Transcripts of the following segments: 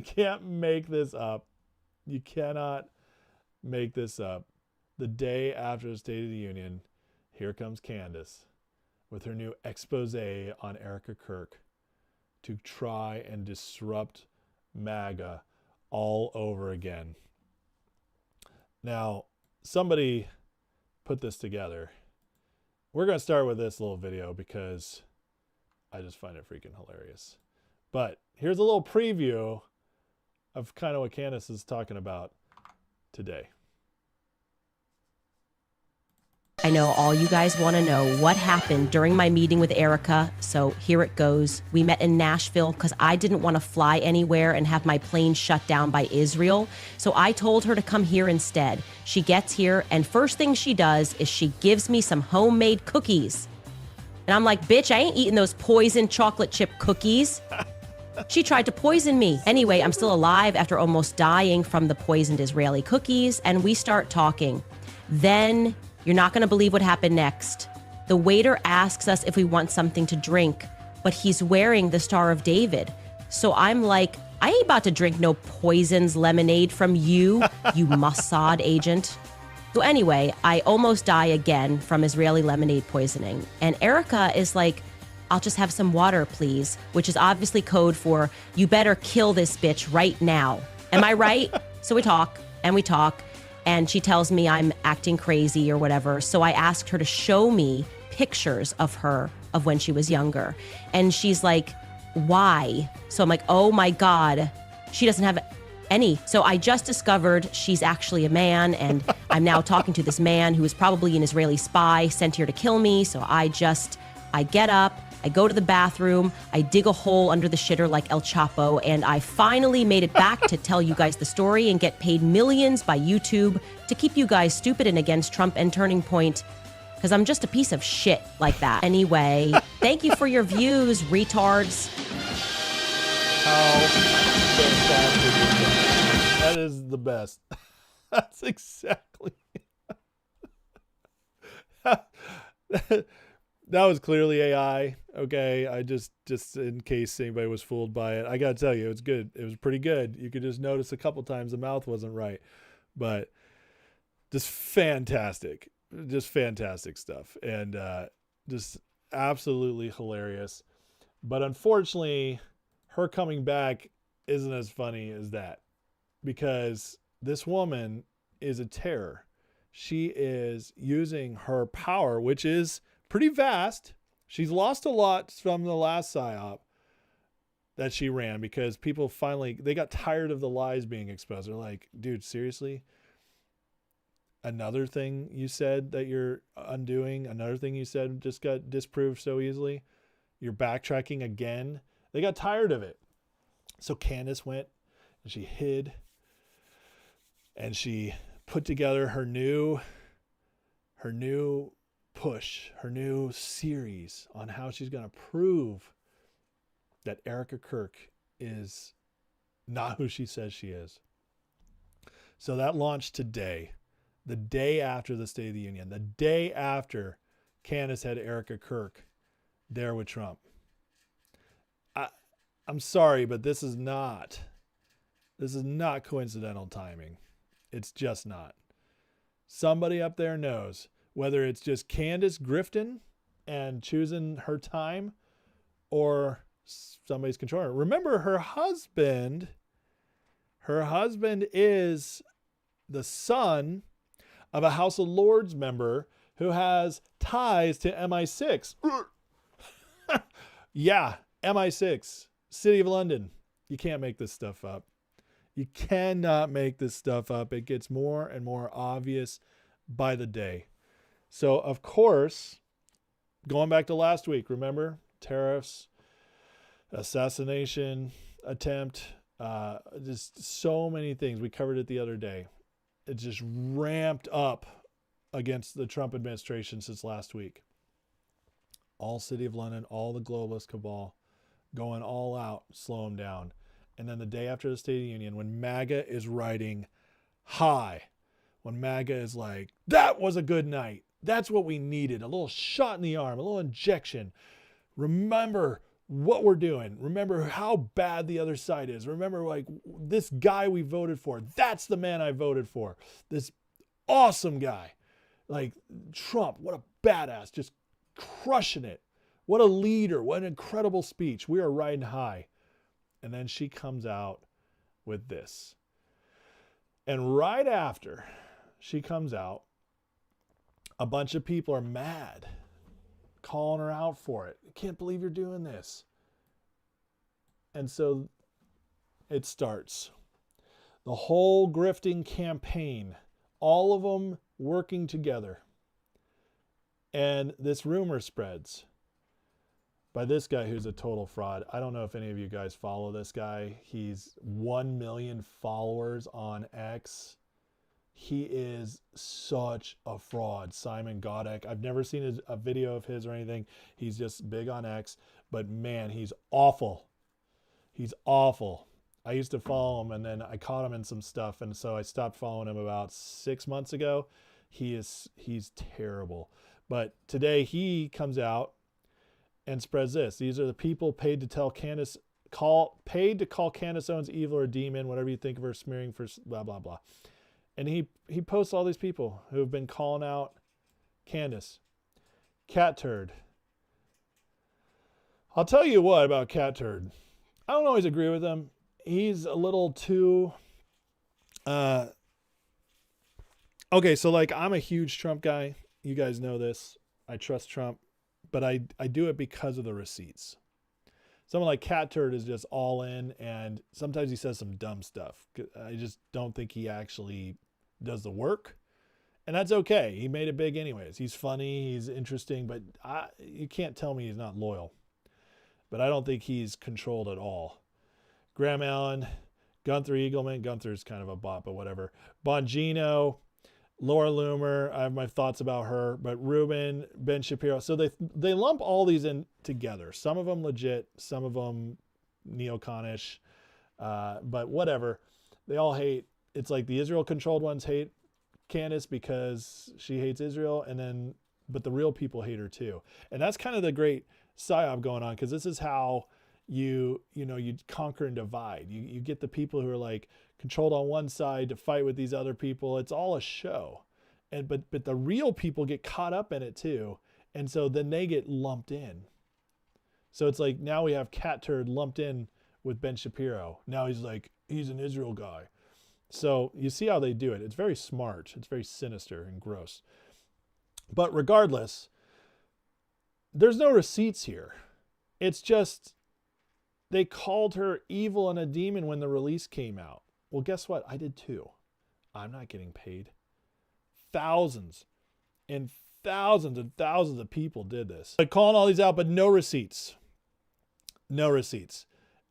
You can't make this up. You cannot make this up. The day after the State of the Union, here comes Candace with her new expose on Erika Kirk to try and disrupt MAGA all over again. Now, somebody put this together. We're going to start with this little video because I just find it freaking hilarious. But here's a little preview of kind of what Candace is talking about today. I know all you guys want to know what happened during my meeting with Erika, so here it goes. We met in Nashville because I didn't want to fly anywhere and have my plane shut down by Israel, so I told her to come here instead. She gets here, and first thing she does is she gives me some homemade cookies. And I'm like, bitch, I ain't eating those poisoned chocolate chip cookies. She tried to poison me. Anyway, I'm still alive after almost dying from the poisoned Israeli cookies, and we start talking. Then you're not going to believe what happened next. The waiter asks us if we want something to drink, but he's wearing the Star of David. So I'm like, I ain't about to drink no poisons lemonade from you, you Mossad agent. So anyway, I almost die again from Israeli lemonade poisoning. And Erika is like, I'll just have some water, please, which is obviously code for, you better kill this bitch right now. Am I right? So we talk and we talk. And she tells me I'm acting crazy or whatever. So I asked her to show me pictures of her of when she was younger. And she's like, why? So I'm like, oh my God, she doesn't have any. So I just discovered she's actually a man. And I'm now talking to this man who is probably an Israeli spy sent here to kill me. So I get up. I go to the bathroom, I dig a hole under the shitter like El Chapo, and I finally made it back to tell you guys the story and get paid millions by YouTube to keep you guys stupid and against Trump and Turning Point, because I'm just a piece of shit like that. Anyway, thank you for your views, retards. How fantastic is that? That is the best. That's exactly... That was clearly AI. Okay. I just in case anybody was fooled by it, I got to tell you, it was good. It was pretty good. You could just notice a couple times the mouth wasn't right, but just fantastic stuff. And, just absolutely hilarious. But unfortunately, her coming back isn't as funny as that, because this woman is a terror. She is using her power, which is pretty vast. She's lost a lot from the last PSYOP that she ran, because people finally, they got tired of the lies being exposed. They're like, dude, seriously? Another thing you said that you're undoing, another thing you said just got disproved so easily. You're backtracking again. They got tired of it. So Candace went and she hid and she put together her new push, her new series on how she's going to prove that Erika Kirk is not who she says she is. So that launched today, the day after the State of the Union, the day after Candace had Erika Kirk there with Trump. I'm sorry, but this is not coincidental timing. It's just not. Somebody up there knows. Whether it's just Candace grifting and choosing her time, or somebody's controlling her. Remember, her husband is the son of a House of Lords member who has ties to MI6. Yeah, MI6, City of London. You can't make this stuff up. You cannot make this stuff up. It gets more and more obvious by the day. So, of course, going back to last week, remember? Tariffs, assassination attempt, just so many things. We covered it the other day. It just ramped up against the Trump administration since last week. All City of London, all the globalist cabal going all out, slow them down. And then the day after the State of the Union, when MAGA is riding high, when MAGA is like, that was a good night. That's what we needed. A little shot in the arm, a little injection. Remember what we're doing. Remember how bad the other side is. Remember, like, this guy we voted for. That's the man I voted for. This awesome guy. Like Trump, what a badass. Just crushing it. What a leader. What an incredible speech. We are riding high. And then she comes out with this. And right after she comes out, a bunch of people are mad, calling her out for it. I can't believe you're doing this. And so it starts. The whole grifting campaign, all of them working together. And this rumor spreads by this guy who's a total fraud. I don't know if any of you guys follow this guy. He's 1 million followers on X. He is such a fraud. Simon Godek. I've never seen a video of his or anything. He's just big on X. But man, he's awful. He's awful. I used to follow him, and then I caught him in some stuff, and so I stopped following him about 6 months ago. He's terrible. But today he comes out and spreads this. These are the people paid to call Candace Owens evil or demon, whatever you think of her, smearing for blah, blah, blah. And he posts all these people who have been calling out Candace. Cat Turd. I'll tell you what about Cat Turd. I don't always agree with him. He's a little too... Okay, so like I'm a huge Trump guy. You guys know this. I trust Trump. But I do it because of the receipts. Someone like Cat Turd is just all in, and sometimes he says some dumb stuff. I just don't think he actually does the work. And that's okay. He made it big anyways. He's funny. He's interesting. But you can't tell me he's not loyal. But I don't think he's controlled at all. Graham Allen, Gunther Eagleman. Gunther's kind of a bot, but whatever. Bongino, Laura Loomer. I have my thoughts about her. But Rubin, Ben Shapiro. So they lump all these in together. Some of them legit. Some of them neoconish. But whatever. They all hate. It's like the Israel-controlled ones hate Candace because she hates Israel, but the real people hate her too. And that's kind of the great psyop going on, because this is how you conquer and divide. You get the people who are like controlled on one side to fight with these other people. It's all a show, but the real people get caught up in it too, and so then they get lumped in. So it's like now we have Cat Turd lumped in with Ben Shapiro. Now he's an Israel guy. So you see how they do it. It's very smart. It's very sinister and gross. But regardless, there's no receipts here. It's just they called her evil and a demon when the release came out. Well, guess what? I did too. I'm not getting paid. Thousands and thousands and thousands of people did this. Like calling all these out, but no receipts. No receipts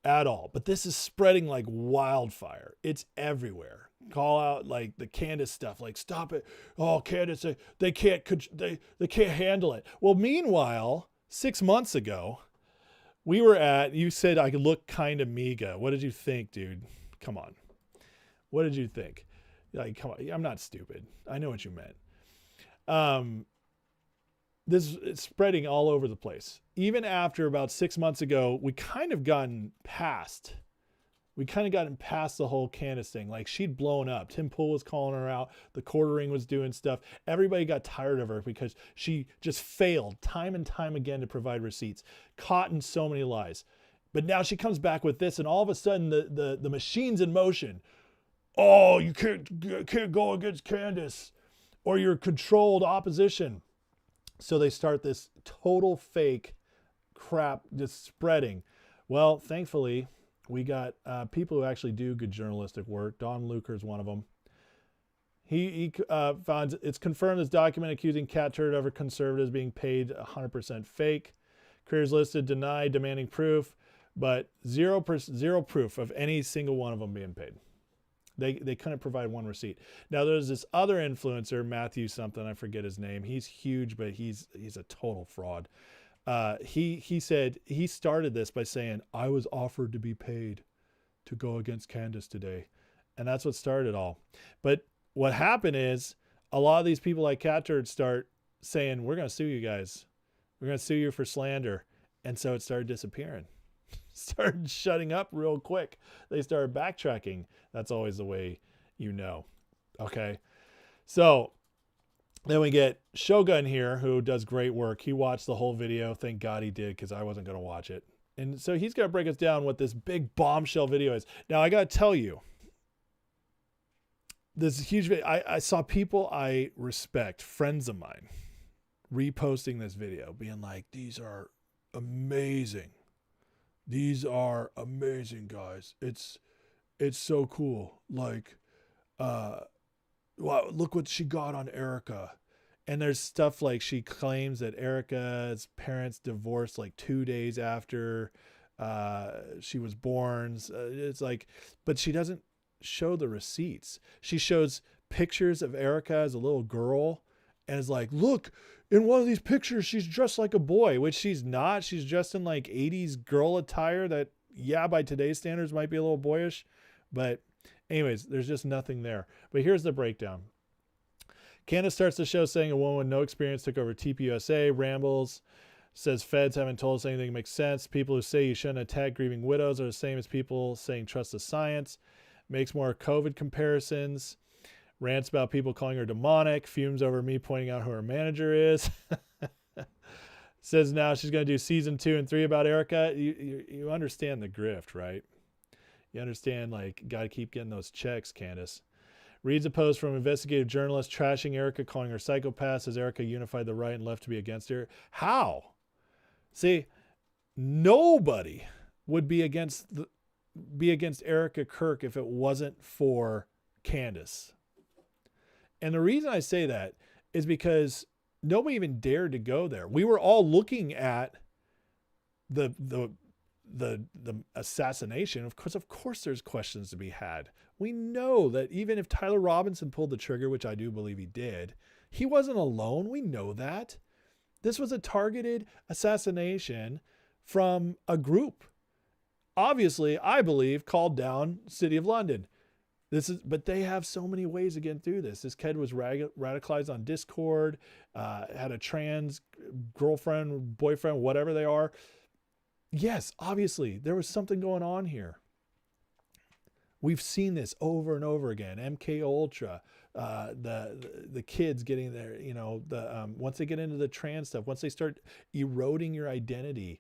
at all. But this is spreading like wildfire. It's everywhere. Call out like the Candace stuff, like stop it. Oh, Candace, they can't handle it. Well, meanwhile, 6 months ago, you said I could look kind of MEGA. What did you think, dude? Come on. What did you think? Like, come on. I'm not stupid. I know what you meant. This is spreading all over the place. Even after about 6 months ago, we kind of gotten past the whole Candace thing. Like she'd blown up. Tim Pool was calling her out. The quartering was doing stuff. Everybody got tired of her because she just failed time and time again to provide receipts, caught in so many lies. But now she comes back with this, and all of a sudden the machine's in motion. Oh, you can't go against Candace, or you're controlled opposition. So they start this total fake crap just spreading. Well, thankfully, we got people who actually do good journalistic work. Don Luker is one of them. He found it's confirmed this document accusing Cat Turd of her conservatives being paid 100% fake. Careers listed denied, demanding proof, but zero proof of any single one of them being paid. They couldn't provide one receipt. Now there's this other influencer, Matthew something, I forget his name. He's huge, but he's a total fraud. He said he started this by saying, I was offered to be paid to go against Candace today. And that's what started it all. But what happened is a lot of these people like Cat Turd start saying, we're going to sue you guys. We're going to sue you for slander. And so it started disappearing. Started shutting up real quick. They started backtracking. That's always the way you know. Okay. So then we get Shogun here, who does great work. He watched the whole video. Thank God he did, because I wasn't going to watch it. And so he's going to break us down what this big bombshell video is. Now, I got to tell you, this huge video, I saw people I respect, friends of mine, reposting this video, being like, these are amazing. These are amazing, guys. It's so cool. Like, wow, look what she got on Erika. And there's stuff like she claims that Erika's parents divorced like 2 days after she was born. It's like, but she doesn't show the receipts. She shows pictures of Erika as a little girl and is like, look, in one of these pictures, she's dressed like a boy, which she's not. She's dressed in like 80s girl attire that, yeah, by today's standards might be a little boyish. But anyways, there's just nothing there. But here's the breakdown. Candace starts the show saying a woman with no experience took over TPUSA, rambles, says feds haven't told us anything that makes sense. People who say you shouldn't attack grieving widows are the same as people saying trust the science. Makes more COVID comparisons. Rants about people calling her demonic. Fumes over me pointing out who her manager is. Says now she's going to do season 2 and 3 about Erika. You understand the grift, right? You understand, like, got to keep getting those checks, Candace. Reads a post from investigative journalist trashing Erika, calling her psychopath. Says Erika unified the right and left to be against her. How? See, nobody would be against Erika Kirk if it wasn't for Candace. And the reason I say that is because nobody even dared to go there. We were all looking at the assassination. Of course there's questions to be had. We know that even if Tyler Robinson pulled the trigger, which I do believe he did, he wasn't alone. We know that. This was a targeted assassination from a group. Obviously, I believe, called down City of London. But they have so many ways of getting through this. This kid was radicalized on Discord, had a trans girlfriend, boyfriend, whatever they are. Yes, obviously, there was something going on here. We've seen this over and over again. MK Ultra, the kids getting there, once they get into the trans stuff, once they start eroding your identity,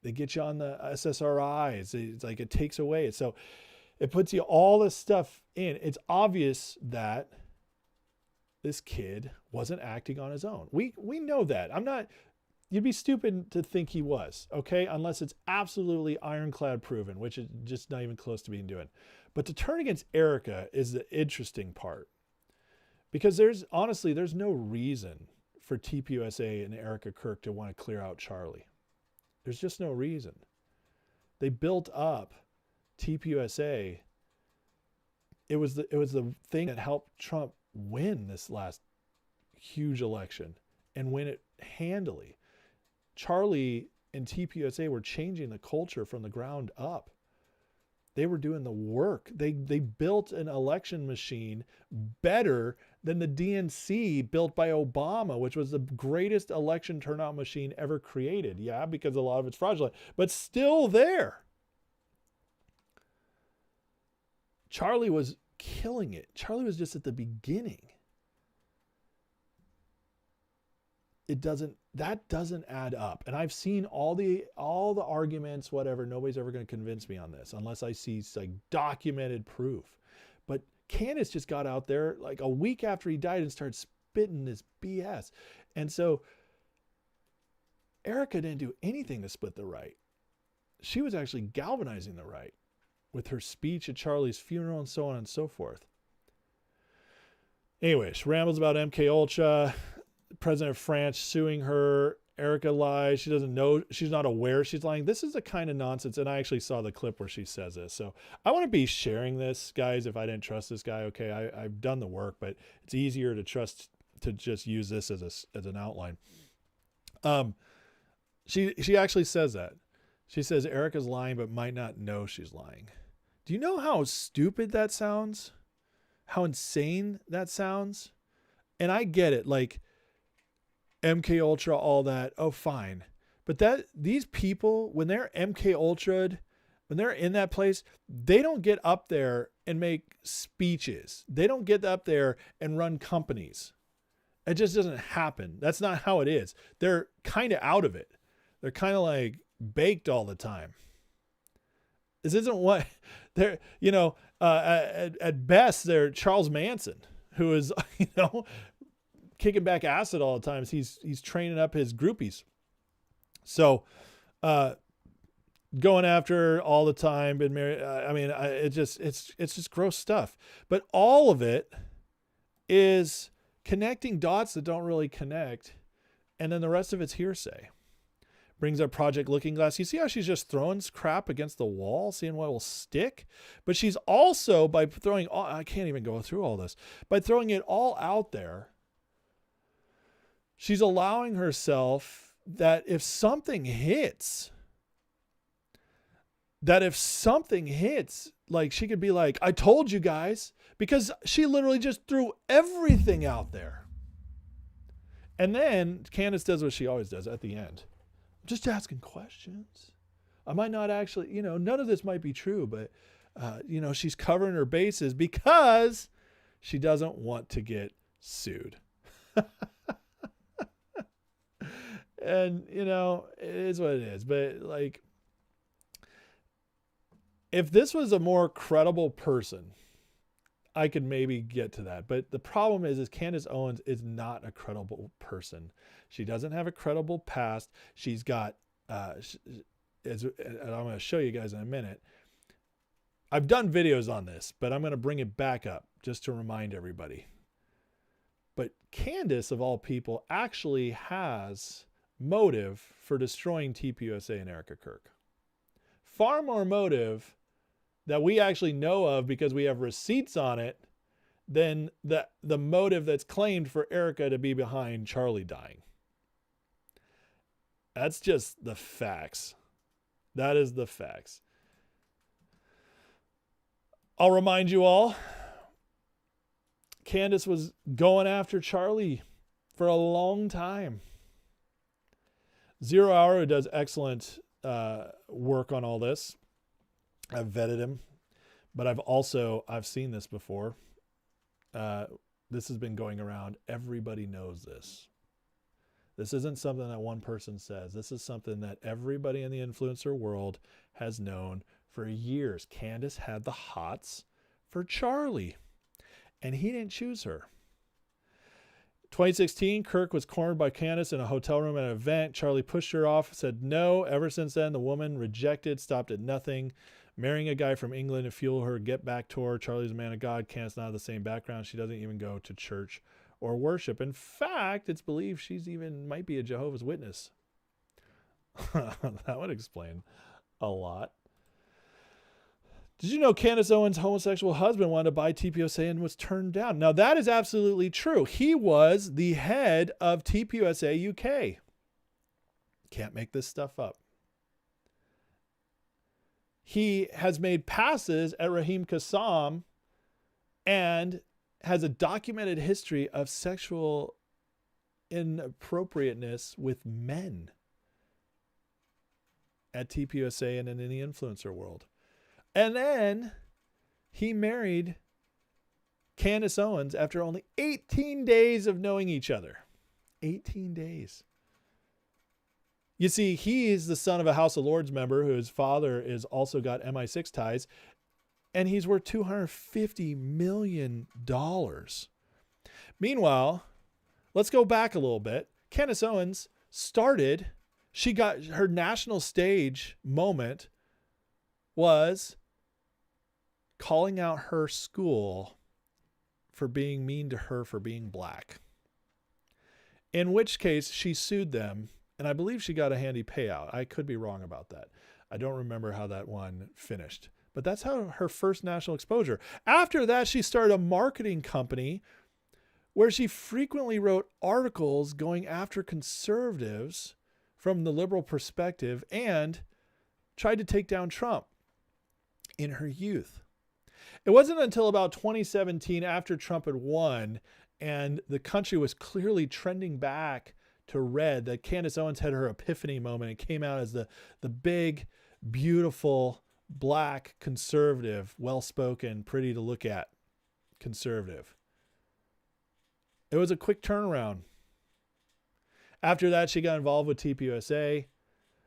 they get you on the SSRIs. It's like it takes away. So it puts you all this stuff in. It's obvious that this kid wasn't acting on his own. We know that. You'd be stupid to think he was, okay? Unless it's absolutely ironclad proven, which is just not even close to being doing. But to turn against Erika is the interesting part. Because there's no reason for TPUSA and Erika Kirk to want to clear out Charlie. There's just no reason. They built up TPUSA. It was the thing that helped Trump win this last huge election and win it handily. Charlie and TPUSA were changing the culture from the ground up. They were doing the work. They built an election machine better than the DNC built by Obama, which was the greatest election turnout machine ever created. Yeah, because a lot of it's fraudulent, but still there. Charlie was killing it. Charlie was just at the beginning. That doesn't add up. And I've seen all the arguments, whatever. Nobody's ever going to convince me on this unless I see like documented proof. But Candace just got out there like a week after he died and started spitting this BS. And so Erika didn't do anything to split the right. She was actually galvanizing the right with her speech at Charlie's funeral and so on and so forth. Anyway, she rambles about MK Ultra. President of France suing her. Erika lies. She doesn't know. She's not aware she's lying. This is the kind of nonsense. And I actually saw the clip where she says this. So I want to be sharing this, guys, if I didn't trust this guy. Okay, I've done the work, but it's easier to trust to just use this as an outline. She actually says that. She says Erika's lying but might not know she's lying. Do you know how stupid that sounds? How insane that sounds? And I get it. Like, MK Ultra, all that. Oh, fine. But that these people, when they're MK Ultra'd, when they're in that place, they don't get up there and make speeches. They don't get up there and run companies. It just doesn't happen. That's not how it is. They're kind of out of it. They're kind of like baked all the time. This isn't what they're, at best, they're Charles Manson, who is, kicking back acid all the time. He's training up his groupies. So, going after her all the time, been married. It's just gross stuff. But all of it is connecting dots that don't really connect. And then the rest of it's hearsay. Brings up Project Looking Glass. You see how she's just throwing crap against the wall, seeing what will stick? But she's also, by throwing all, I can't even go through all this, by throwing it all out there, she's allowing herself that if something hits, like she could be like, I told you guys, because she literally just threw everything out there. And then Candace does what she always does at the end. I'm just asking questions. I might not actually, none of this might be true, but, she's covering her bases because she doesn't want to get sued. And, it is what it is. But like, if this was a more credible person, I could maybe get to that. But the problem is Candace Owens is not a credible person. She doesn't have a credible past. She's got, and I'm going to show you guys in a minute. I've done videos on this, but I'm going to bring it back up just to remind everybody. But Candace, of all people, actually has motive for destroying TPUSA and Erika Kirk. Far more motive that we actually know of because we have receipts on it than the motive that's claimed for Erika to be behind Charlie dying. That's just the facts. That is the facts. I'll remind you all, Candace was going after Charlie for a long time. 0 Hour, who does excellent work on all this. I've vetted him, but I've seen this before. This has been going around. Everybody knows this. This isn't something that one person says. This is something that everybody in the influencer world has known for years. Candace had the hots for Charlie, and he didn't choose her. 2016, Kirk was cornered by Candace in a hotel room at an event. Charlie pushed her off, said no. Ever since then, the woman rejected, stopped at nothing. Marrying a guy from England to fuel her get back tour. Charlie's a man of God. Candace not of the same background. She doesn't even go to church or worship. In fact, it's believed she's even might be a Jehovah's Witness. That would explain a lot. Did you know Candace Owens' homosexual husband wanted to buy TPUSA and was turned down? Now, that is absolutely true. He was the head of TPUSA UK. Can't make this stuff up. He has made passes at Raheem Kassam and has a documented history of sexual inappropriateness with men at TPUSA and in the influencer world. And then he married Candace Owens after only 18 days of knowing each other. 18 days. You see, he is the son of a House of Lords member whose father is also got MI6 ties, and he's worth $250 million. Meanwhile, let's go back a little bit. Candace Owens she got her national stage moment was calling out her school for being mean to her for being black. In which case she sued them, and I believe she got a handy payout. I could be wrong about that. I don't remember how that one finished. But that's how her first national exposure. After that, she started a marketing company where she frequently wrote articles going after conservatives from the liberal perspective and tried to take down Trump in her youth. It wasn't until about 2017, after Trump had won and the country was clearly trending back to red, that Candace Owens had her epiphany moment and came out as the big, beautiful, black, conservative, well-spoken, pretty to look at conservative. It was a quick turnaround. After that, she got involved with TPUSA,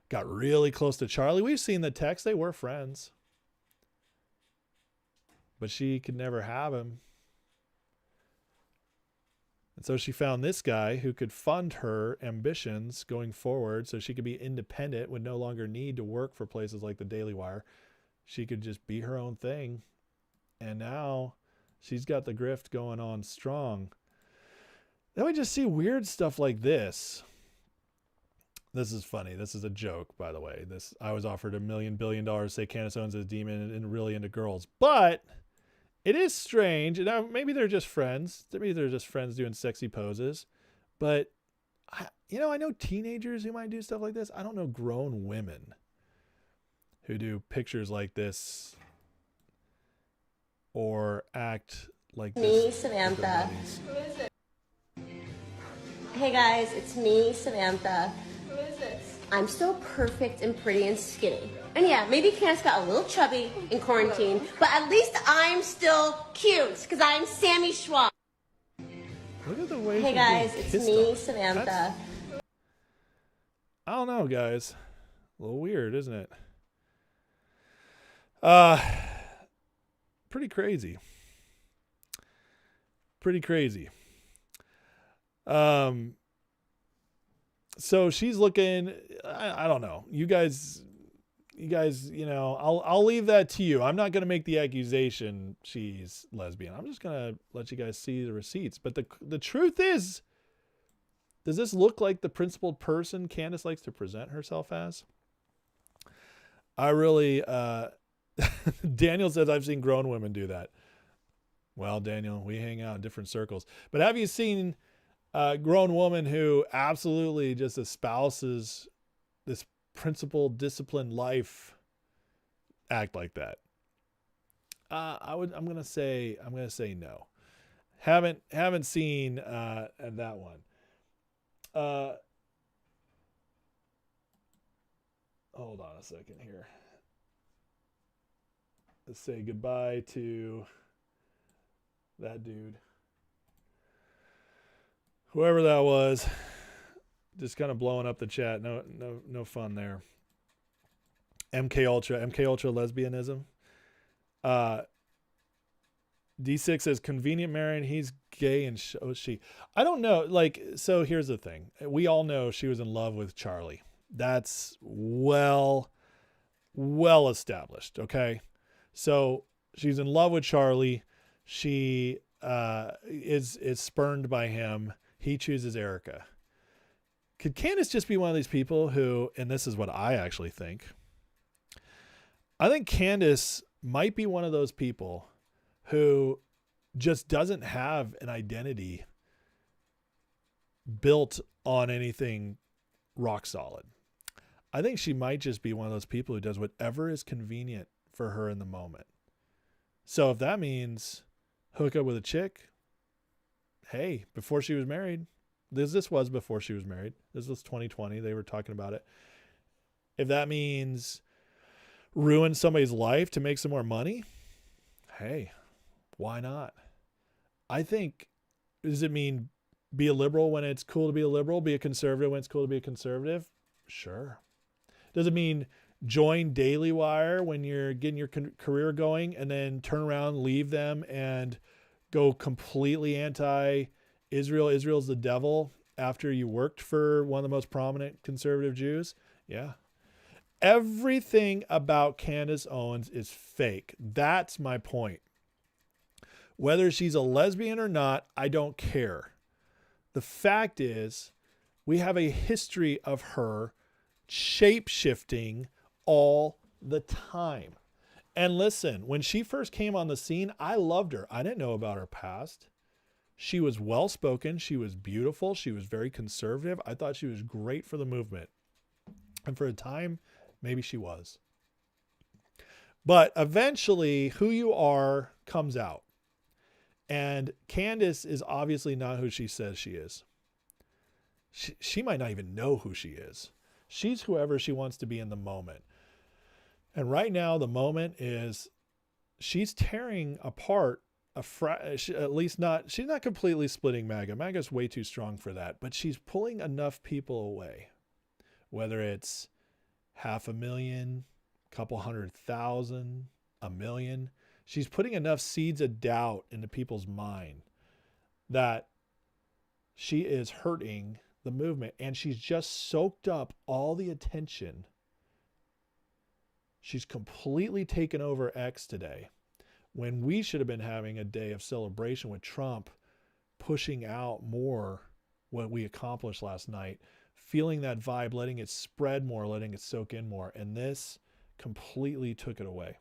got really close to Charlie. We've seen the text. They were friends. But she could never have him. And so she found this guy who could fund her ambitions going forward so she could be independent, would no longer need to work for places like the Daily Wire. She could just be her own thing. And now she's got the grift going on strong. Then we just see weird stuff like this. This is funny. This is a joke, by the way. I was offered $1 million billion to say Candace Owens is a demon and really into girls. But it is strange. Now, maybe they're just friends. Maybe they're just friends doing sexy poses. But, I know teenagers who might do stuff like this. I don't know grown women who do pictures like this or act like this. Me, Samantha. Hey guys, it's me, Samantha. Who is this? I'm so perfect and pretty and skinny. And yeah, maybe Candace got a little chubby in quarantine, but at least I'm still cute, because I'm Sammy Schwab. Look at the way Hey she's guys, being it's kissed me, on. Samantha. I don't know, guys. A little weird, isn't it? Pretty crazy. Pretty crazy. So she's looking, I don't know. You guys, I'll leave that to you. I'm not going to make the accusation she's lesbian. I'm just going to let you guys see the receipts. But the truth is, does this look like the principled person Candace likes to present herself as? I really, Daniel says, I've seen grown women do that. Well, Daniel, we hang out in different circles. But have you seen a grown woman who absolutely just espouses this principled, disciplined life act like that? I'm gonna say no. Haven't seen that one. Hold on a second here. Let's say goodbye to that dude. Whoever that was, just kind of blowing up the chat. No fun there. MK Ultra lesbianism. D6 says convenient marrying. He's gay and she. I don't know. So here's the thing. We all know she was in love with Charlie. That's well established. Okay. So she's in love with Charlie. She is spurned by him. He chooses Erika. Could Candace just be one of these people who, and this is what I actually think, I think Candace might be one of those people who just doesn't have an identity built on anything rock solid. I think she might just be one of those people who does whatever is convenient for her in the moment. So if that means hook up with a chick, hey, before she was married, this was before she was married. This was 2020. They were talking about it. If that means ruin somebody's life to make some more money, hey, why not? I think, does it mean be a liberal when it's cool to be a liberal, be a conservative when it's cool to be a conservative? Sure. Does it mean join Daily Wire when you're getting your career going and then turn around, leave them and go completely anti-Israel? Israel's the devil after you worked for one of the most prominent conservative Jews? Yeah. Everything about Candace Owens is fake. That's my point. Whether she's a lesbian or not, I don't care. The fact is, we have a history of her shape-shifting all the time. And listen, when she first came on the scene, I loved her. I didn't know about her past. She was well-spoken. She was beautiful. She was very conservative. I thought she was great for the movement. And for a time, maybe she was. But eventually, who you are comes out. And Candace is obviously not who she says she is. she might not even know who she is. She's whoever she wants to be in the moment. And right now, the moment is she's tearing apart at least not, she's not completely splitting MAGA. MAGA's way too strong for that, but she's pulling enough people away, whether it's 500,000, couple 100,000, 1 million. She's putting enough seeds of doubt into people's mind that she is hurting the movement, and she's just soaked up all the attention. She's completely taken over X today, when we should have been having a day of celebration with Trump pushing out more what we accomplished last night, feeling that vibe, letting it spread more, letting it soak in more. And this completely took it away.